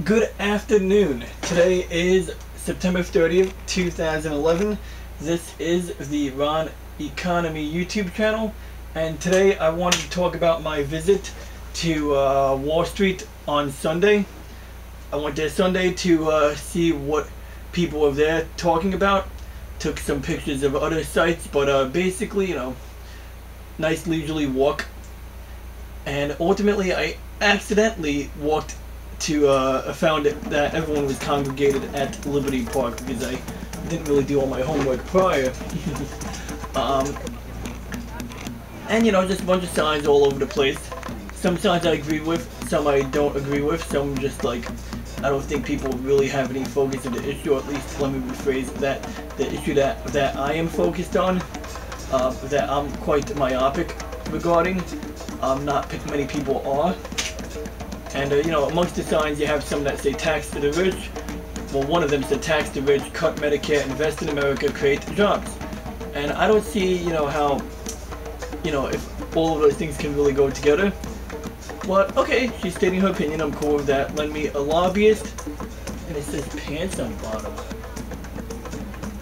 Good afternoon. Today is September 30th, 2011. This is the Ron Economy YouTube channel, and today I wanted to talk about my visit to Wall Street on Sunday. I went there Sunday to see what people were there talking about. Took some pictures of other sites, but basically, nice leisurely walk. And ultimately, I accidentally walked to found that everyone was congregated at Liberty Park because I didn't really do all my homework prior. And just a bunch of signs all over the place. Some signs I agree with, some I don't agree with, some just like I don't think people really have any focus on the issue. At least let me rephrase that: the issue that I am focused on, that I'm quite myopic regarding. Not many people are. And amongst the signs you have some that say tax to the rich. Well, one of them said tax the rich, cut Medicare, invest in America, create jobs. And I don't see, how, if all of those things can really go together. But okay, she's stating her opinion. I'm cool with that. Lend me a lobbyist, and it says pants on the bottom.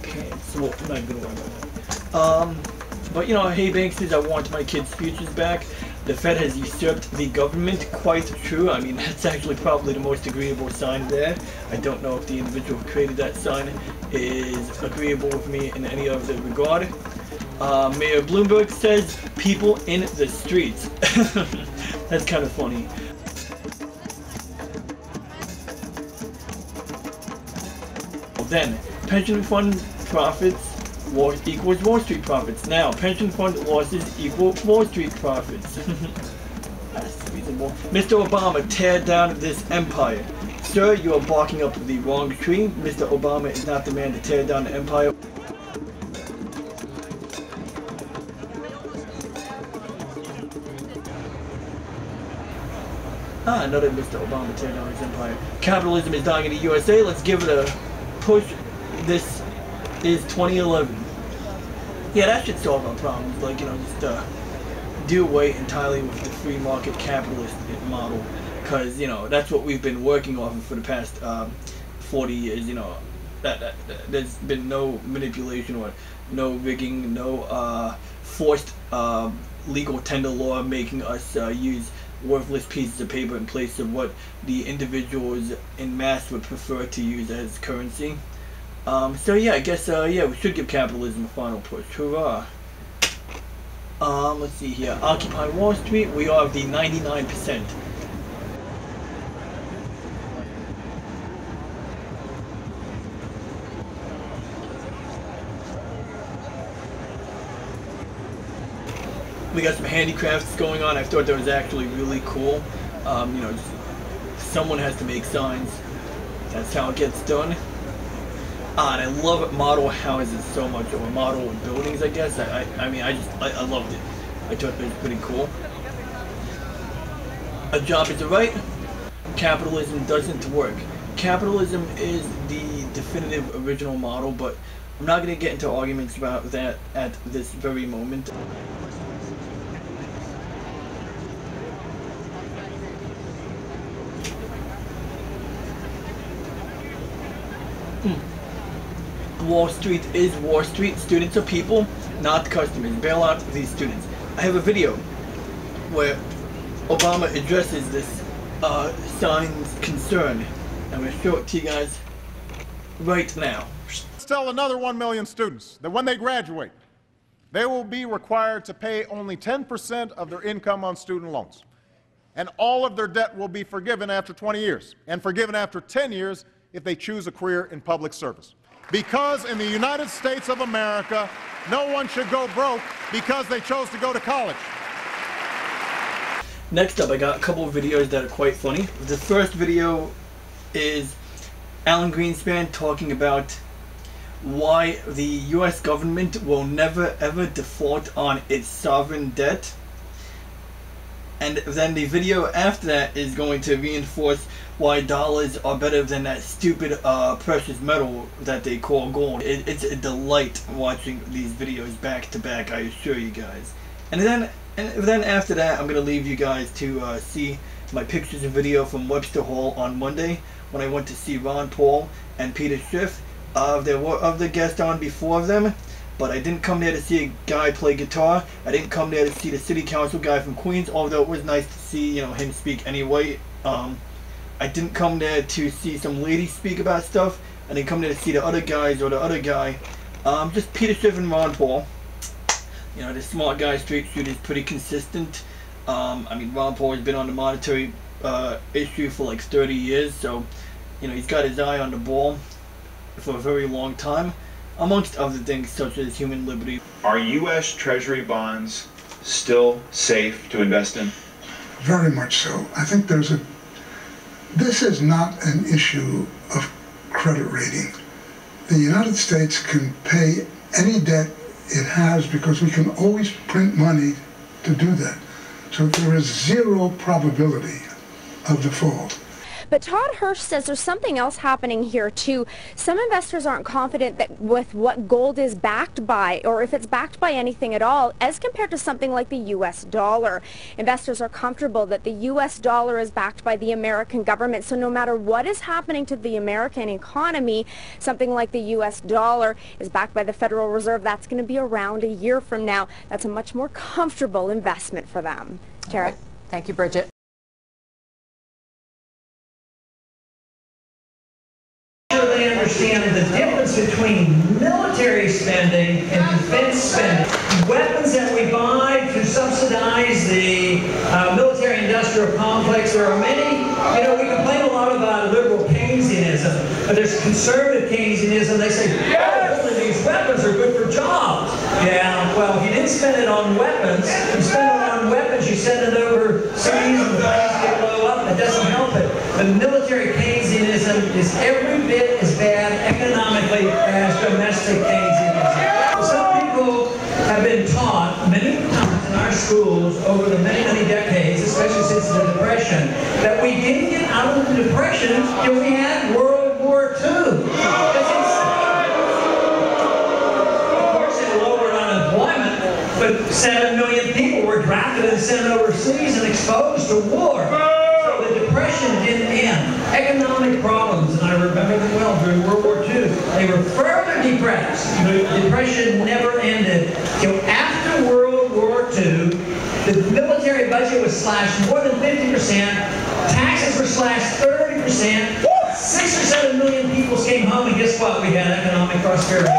Pants. Well, I'm not gonna worry about that. But hey banksters, I want my kids' futures back. The Fed has usurped the government. Quite true. I mean, that's actually probably the most agreeable sign there. I don't know if the individual who created that sign is agreeable with me in any other regard. Mayor Bloomberg says people in the streets. That's kind of funny. Then, pension fund profits equals Wall Street profits. Now, pension fund losses equal Wall Street profits. That's reasonable. Mr. Obama, tear down this empire. Sir, you are barking up the wrong tree. Mr. Obama is not the man to tear down the empire. Another Mr. Obama tear down his empire. Capitalism is dying in the USA. Let's give it a push. This is 2011. Yeah, that should solve our problems. Like, just do away entirely with the free market capitalist model, because that's what we've been working off of for the past 40 years. That there's been no manipulation or no rigging, no forced legal tender law making us use worthless pieces of paper in place of what the individuals in mass would prefer to use as currency. So yeah, I guess yeah, we should give capitalism a final push. Hurrah! Let's see here. Occupy Wall Street. We are the 99%. We got some handicrafts going on. I thought that was actually really cool. Someone has to make signs. That's how it gets done. And I love model houses so much, or model buildings, I guess. I mean, I loved it. I thought it was pretty cool. A job is a right. Capitalism doesn't work. Capitalism is the definitive original model, but I'm not going to get into arguments about that at this very moment. Wall Street is Wall Street. Students are people, not customers. Bail out these students. I have a video where Obama addresses this sign's concern. I'm going to show it to you guys right now. Let's tell another 1 million students that when they graduate, they will be required to pay only 10% of their income on student loans. And all of their debt will be forgiven after 20 years, and forgiven after 10 years if they choose a career in public service. Because in the United States of America, no one should go broke because they chose to go to college. Next up, I got a couple of videos that are quite funny. The first video is Alan Greenspan talking about why the US government will never ever default on its sovereign debt. And then the video after that is going to reinforce why dollars are better than that stupid precious metal that they call gold. It's a delight watching these videos back to back, I assure you guys. And then after that, I'm going to leave you guys to see my pictures and video from Webster Hall on Monday when I went to see Ron Paul and Peter Schiff. There were other guests on before them, but I didn't come there to see a guy play guitar. I didn't come there to see the city council guy from Queens, although it was nice to see, you know, him speak anyway. I didn't come there to see some lady speak about stuff. I didn't come there to see the other guys or the other guy. Just Peter Schiff and Ron Paul. You know, the smart guy, straight shooter, is pretty consistent. I mean, Ron Paul has been on the monetary issue for like 30 years, so, you know, he's got his eye on the ball for a very long time, amongst other things such as human liberty. Are U.S. Treasury bonds still safe to invest in? Very much so. I think this is not an issue of credit rating. The United States can pay any debt it has because we can always print money to do that. So there is zero probability of default. But Todd Hirsch says there's something else happening here too. Some investors aren't confident that with what gold is backed by, or if it's backed by anything at all, as compared to something like the U.S. dollar. Investors are comfortable that the U.S. dollar is backed by the American government, so no matter what is happening to the American economy, something like the U.S. dollar is backed by the Federal Reserve. That's going to be around a year from now. That's a much more comfortable investment for them. Tara? Okay. Thank you, Bridget. They understand the difference between military spending and defense spending. Weapons that we buy to subsidize the military-industrial complex, there are many, you know, we complain a lot about liberal Keynesianism, but there's conservative Keynesianism. They say, oh, these weapons are good for jobs. Yeah, well, if you didn't spend it on weapons, you spend it on weapons, you send it overseas and the planes get blow up, it doesn't help it. The military Keynesianism is every bit as bad economically as domestic Keynesianism. Some people have been taught many times in our schools over the many, many decades, especially since the Depression, that we didn't get out of the Depression until we had World War II. That's insane. Of course, it lowered unemployment, but 7 million people were drafted and sent overseas and exposed to war. The Depression didn't end. Economic problems, and I remember them well during World War II, they were further depressed. The Depression never ended till after World War II. The military budget was slashed more than 50%. Taxes were slashed 30%. 6 or 7 million people came home, and guess what? We had economic prosperity.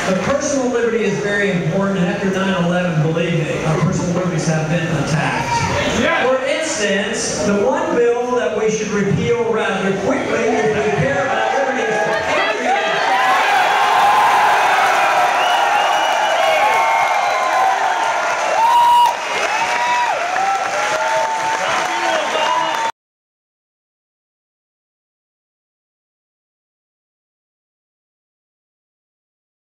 But personal liberty is very important, and after 9/11, believe me, our personal liberties have been attacked. For instance, the one bill that we should repeal rather quickly is the